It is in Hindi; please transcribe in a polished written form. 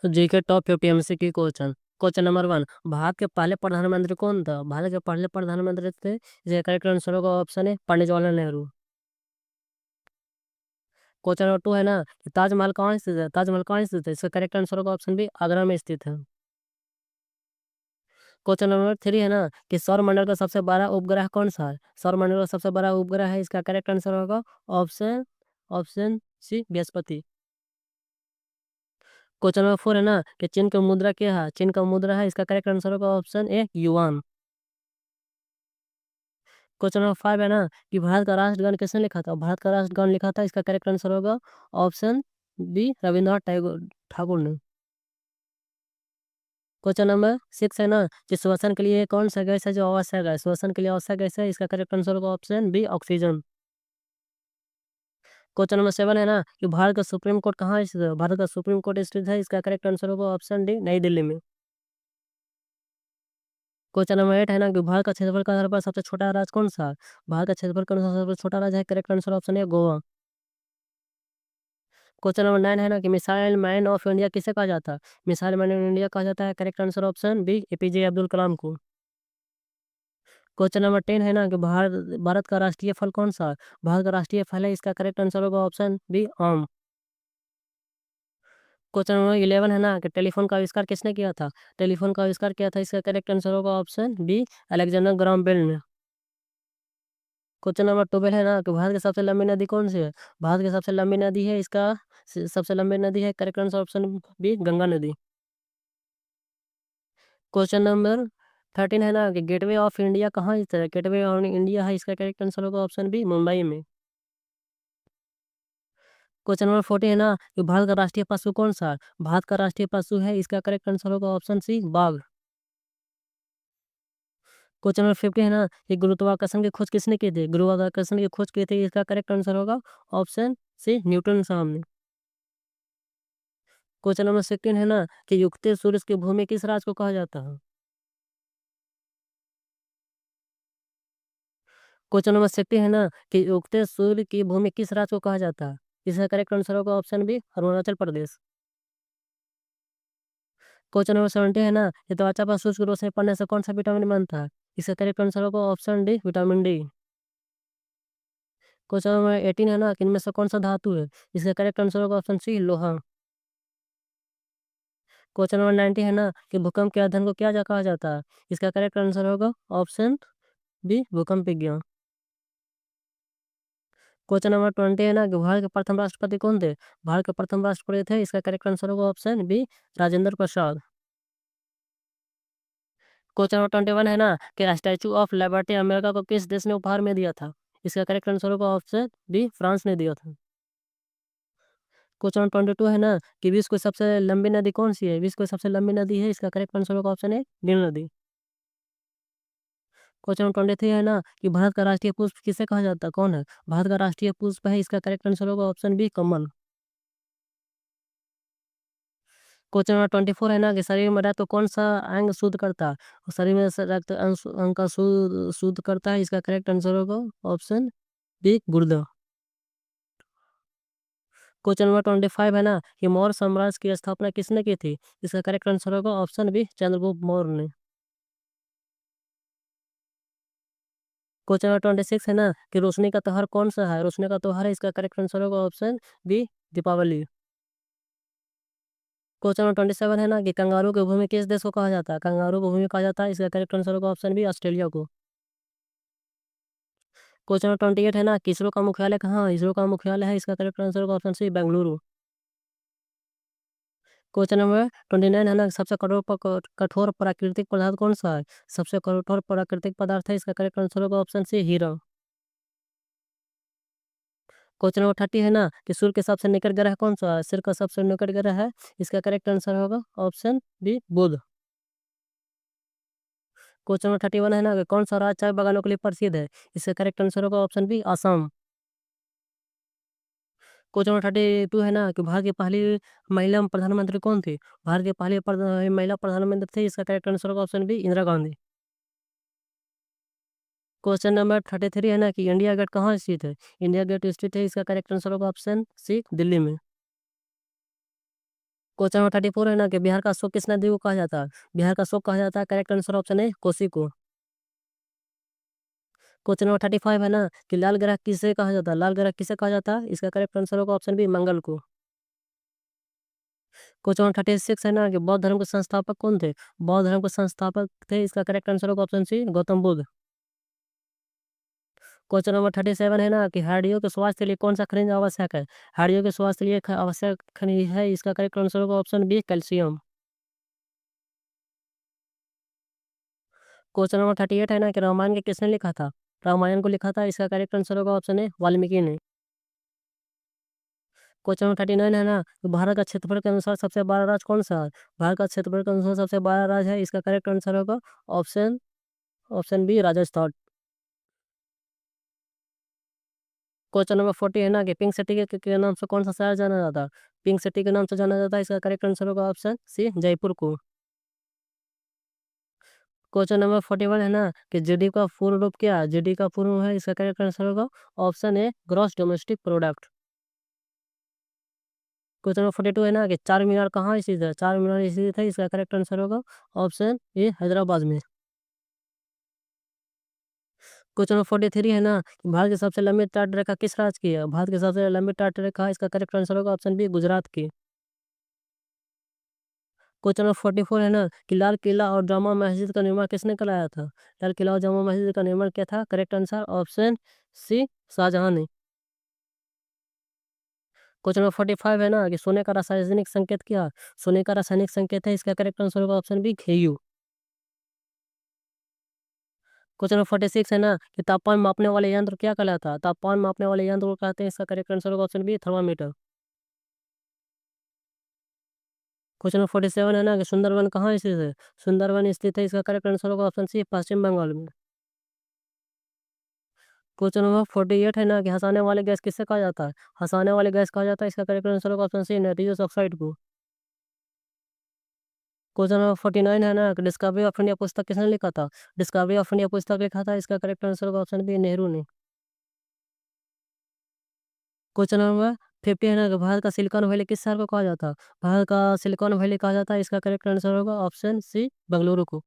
GK top 50 MCQ question. Question number 1, Bharat के पहले प्रधानमंत्री कौन था? भारत के पहले प्रधानमंत्री थे, इसका करेक्ट आंसर होगा option A Pandit Jawaharlal Nehru. Question number 2 है ना कि ताजमहल कहाँ स्थित है? ताजमहल कहाँ स्थित है? इसका करेक्ट आंसर होगा ऑप्शन बी आगरा में स्थित है। क्वेश्चन नंबर 3 है ना कि सौरमंडल का सबसे बड़ा उपग्रह कौन सा है? सौरमंडल का सबसे बड़ा उपग्रह है, इसका करेक्ट आंसर होगा ऑप्शन ऑप्शन सी बृहस्पति। क्वेश्चन नंबर 4 है ना कि चीन का मुद्रा क्या है? चीन का मुद्रा है, इसका करेक्ट आंसर होगा option A yuan. Question number 5 है ना कि भारत का राष्ट्रगान किसने लिखा था? भारत का राष्ट्रगान लिखा था, इसका करेक्ट आंसर होगा ऑप्शन बी रविंद्रनाथ टैगोर ठाकुर ने। क्वेश्चन नंबर 6 है ना कि श्वसन के लिए कौन सा गैस है जो आवश्यक है? श्वसन के लिए आवश्यक गैस है, इसका करेक्ट आंसर होगा option B oxygen. Question number 7 है ना कि भारत का सुप्रीम कोर्ट कहाँ स्थित है? भारत का सुप्रीम कोर्ट स्थित है, इसका करेक्ट आंसर होगा ऑप्शन डी नई दिल्ली में। क्वेश्चन नंबर 8 है ना कि भारत का क्षेत्रफल के आधार पर सबसे छोटा राज्य कौन सा है? भारत का क्षेत्रफल के अनुसार सबसे छोटा राज्य है, करेक्ट आंसर ऑप्शन है गोवा। क्वेश्चन नंबर 9 है ना कि मिसाइल मैन ऑफ इंडिया किसे कहा जाता है? मिसाइल मैन ऑफ इंडिया कहा जाता है, correct answer option B APJ Abdul Kalam को। क्वेश्चन नंबर 10 है ना कि भारत भारत का राष्ट्रीय फल कौन सा है? भारत का राष्ट्रीय फल है, इसका करेक्ट आंसर होगा ऑप्शन बी आम। क्वेश्चन नंबर 11 है ना कि टेलीफोन का आविष्कार किसने किया था? टेलीफोन का आविष्कार किया था, इसका करेक्ट आंसर होगा option B Alexander Graham Bell ने। क्वेश्चन नंबर 12 है ना कि भारत की सबसे लंबी नदी कौन सी है? भारत की सबसे लंबी नदी है, इसका सबसे लंबी नदी है, correct answer option B Ganga नदी। क्वेश्चन नंबर 13 है ना कि गेटवे ऑफ इंडिया कहाँ स्थित है? गेटवे ऑफ इंडिया है, इसका करेक्ट आंसर होगा ऑप्शन बी मुंबई में। क्वेश्चन नंबर 14 है ना कि भारत का राष्ट्रीय पशु कौन सा है? भारत का राष्ट्रीय पशु है, इसका करेक्ट आंसर होगा ऑप्शन सी बाघ। क्वेश्चन नंबर 50 है ना कि गुरुत्वाकर्षण की खोज किसने की थी? गुरुत्वाकर्षण की खोज की थी, इसका करेक्ट आंसर होगा ऑप्शन सी न्यूटन साहब ने। क्वेश्चन नंबर 16 है ना कि युक्तिय सूर्य की भूमि किस राज को कहा जाता है? क्वेश्चन नंबर 60 है ना कि युक्तिय सूर्य की भूमि किस राज को कहा जाता है? इसका करेक्ट आंसर होगा option B Arunachal Pradesh. Question number 70 है ना कि त्वचा पर सूर्य की रोशनी पड़ने से कौन सा विटामिन बनता है? इसका करेक्ट आंसर होगा option D vitamin D. Question number 18 है ना कि इनमें से कौन सा धातु है? इसका करेक्ट आंसर होगा ऑप्शन सी लोहा। क्वेश्चन नंबर 90 है ना कि भूकंप के अध्ययन को क्या कहा जाता है? इसका करेक्ट आंसर होगा ऑप्शन बी भूकंप विज्ञान। क्वेश्चन नंबर 20 है ना कि भारत के प्रथम राष्ट्रपति कौन थे? भारत के प्रथम राष्ट्रपति थे, इसका करेक्ट आंसर होगा option B Rajendra Prasad. Question number 21 है ना कि स्टैचू ऑफ लिबर्टी अमेरिका को किस देश ने उपहार में दिया था? इसका करेक्ट आंसर होगा ऑप्शन बी फ्रांस ने दिया था। क्वेश्चन नंबर 22 है ना कि विश्व की सबसे लंबी नदी कौन सी है? विश्व की सबसे लंबी नदी है, इसका करेक्ट आंसर होगा ऑप्शन ए नील नदी। क्वेश्चन नंबर 23 है ना कि भारत का राष्ट्रीय पुष्प किसे कहा जाता है? कौन है भारत का राष्ट्रीय पुष्प है, इसका करेक्ट आंसर होगा ऑप्शन बी कमल। क्वेश्चन नंबर 24 है ना कि शरीर में रक्त कौन सा अंग शुद्ध करता है? और शरीर में से रक्त अंग का शुद्ध करता है, इसका करेक्ट आंसर होगा ऑप्शन बी गुर्दा। क्वेश्चन नंबर 25 है ना कि मौर्य साम्राज्य की स्थापना किसने की थी? इसका करेक्ट आंसर होगा ऑप्शन बी चंद्रगुप्त मौर्य ने। क्वेश्चन नंबर 26 है ना कि रोशनी का त्योहार कौन सा है? रोशनी का त्योहार है, इसका करेक्ट आंसर होगा option B Deepavali. Question number 27 है ना कि कंगारू की भूमि किस देश को कहा जाता है? कंगारू की भूमि कहा जाता है, इसका करेक्ट आंसर होगा ऑप्शन बी ऑस्ट्रेलिया को। क्वेश्चन नंबर 28 है ना कि इसरो का मुख्यालय कहाँ है? इसरो का मुख्यालय है, इसका करेक्ट आंसर होगा option C Bengaluru. Question number 29 है ना सबसे कठोर प्राकृतिक पदार्थ कौन सा है? सबसे कठोर प्राकृतिक पदार्थ है, इसका करेक्ट आंसर होगा ऑप्शन सी हीरा। क्वेश्चन नंबर 30 है ना कि सूर्य के सबसे निकट ग्रह कौन सा है? सूर्य का सबसे निकट ग्रह है, इसका करेक्ट आंसर होगा ऑप्शन बी बुध। क्वेश्चन नंबर 31 है ना कि कौन सा राज्य चाय बागानों के लिए प्रसिद्ध है? इसका करेक्ट आंसर होगा option B Assam. Question number 32 है ना कि भारत की पहली महिला प्रधानमंत्री कौन थी? भारत की पहली महिला प्रधानमंत्री थी, इसका करेक्ट आंसर होगा option B Indira Gandhi. Question number 33 है ना कि इंडिया गेट कहाँ स्थित है? इंडिया गेट स्थित है, इसका करेक्ट आंसर होगा ऑप्शन सी दिल्ली में। क्वेश्चन नंबर 34 है ना कि बिहार का अशोक किस नदी को कहा जाता है? बिहार का अशोक कहा जाता है, करेक्ट आंसर ऑप्शन है कोसी को। क्वेश्चन नंबर 35 है ना कि लाल ग्रह किसे कहा जाता है? लाल ग्रह किसे कहा जाता है? इसका करेक्ट आंसर होगा ऑप्शन बी मंगल को। क्वेश्चन नंबर 36 है ना कि बौद्ध धर्म के संस्थापक कौन थे? बौद्ध धर्म के संस्थापक थे, इसका करेक्ट आंसर होगा option C Gautam Buddha. Question number 37 है ना कि हड्डियों के स्वास्थ्य के लिए कौन सा खनिज आवश्यक है? हड्डियों के स्वास्थ्य के लिए आवश्यक खनिज है, इसका करेक्ट आंसर होगा option B calcium. Question number 38 है ना कि रामायण के किसने लिखा था? रामायण को लिखा था, इसका करेक्ट आंसर होगा ऑप्शन ए वाल्मीकि ने। क्वेश्चन नंबर 39 है ना कि भारत का क्षेत्रफल के अनुसार सबसे बड़ा राज्य कौन सा है? भारत का क्षेत्रफल के अनुसार सबसे बड़ा राज्य है, इसका करेक्ट आंसर होगा option option B Rajasthan. Question number 40 है ना कि पिंक सिटी के नाम से कौन सा शहर जाना जाता है? पिंक सिटी के नाम से जाना जाता है, इसका करेक्ट आंसर होगा ऑप्शन सी जयपुर को। क्वेश्चन नंबर 41 है ना कि जीडी का पूर्ण रूप क्या है? जीडी का पूर्ण रूप है, इसका करेक्ट आंसर होगा option A gross domestic product. Question number 42 है ना कि चार मीनार कहाँ स्थित है? चार मीनार स्थित है, इसका करेक्ट आंसर होगा ऑप्शन ए हैदराबाद में। क्वेश्चन नंबर 43 है ना कि भारत की सबसे लंबी तट रेखा किस राज्य की है? भारत की सबसे लंबी तट रेखा, इसका करेक्ट आंसर होगा ऑप्शन बी गुजरात की। क्वेश्चन नंबर 44 है ना कि लाल किला और जामा मस्जिद का निर्माण किसने कराया था? लाल किला और जामा मस्जिद का निर्माण क्या था? Correct answer option C Shah Jahan ने। क्वेश्चन नंबर 45 है ना कि सोने का रासायनिक संकेत क्या है? सोने का रासायनिक संकेत है, इसका करेक्ट आंसर होगा option B Au। Question number 46 है ना कि तापमान मापने वाले यंत्र क्या कहलाता है? तापमान मापने वाले यंत्र को कहते हैं, इसका करेक्ट आंसर होगा option B thermometer. Question number 47 है ना कि सुंदरवन कहाँ स्थित है? सुंदरवन स्थित है, इसका करेक्ट आंसर होगा ऑप्शन सी पश्चिम बंगाल में। क्वेश्चन नंबर 48 है ना कि हंसाने वाले गैस किससे कहा जाता है? हंसाने वाले गैस कहा जाता है, इसका करेक्ट आंसर होगा ऑप्शन सी नाइट्रोजन ऑक्साइड को। क्वेश्चन नंबर 49 है ना कि डिस्कवरी ऑफ इंडिया पुस्तक किसने लिखा था? डिस्कवरी ऑफ इंडिया पुस्तक लिखा था, इसका करेक्ट आंसर होगा ऑप्शन बी नेहरू ने। क्वेश्चन नंबर 50 है ना कि भारत का सिलिकॉन वैली किस शहर को कहा जाता है? भारत का सिलिकॉन वैली कहा जाता है, इसका करेक्ट आंसर होगा ऑप्शन सी बेंगलुरु को।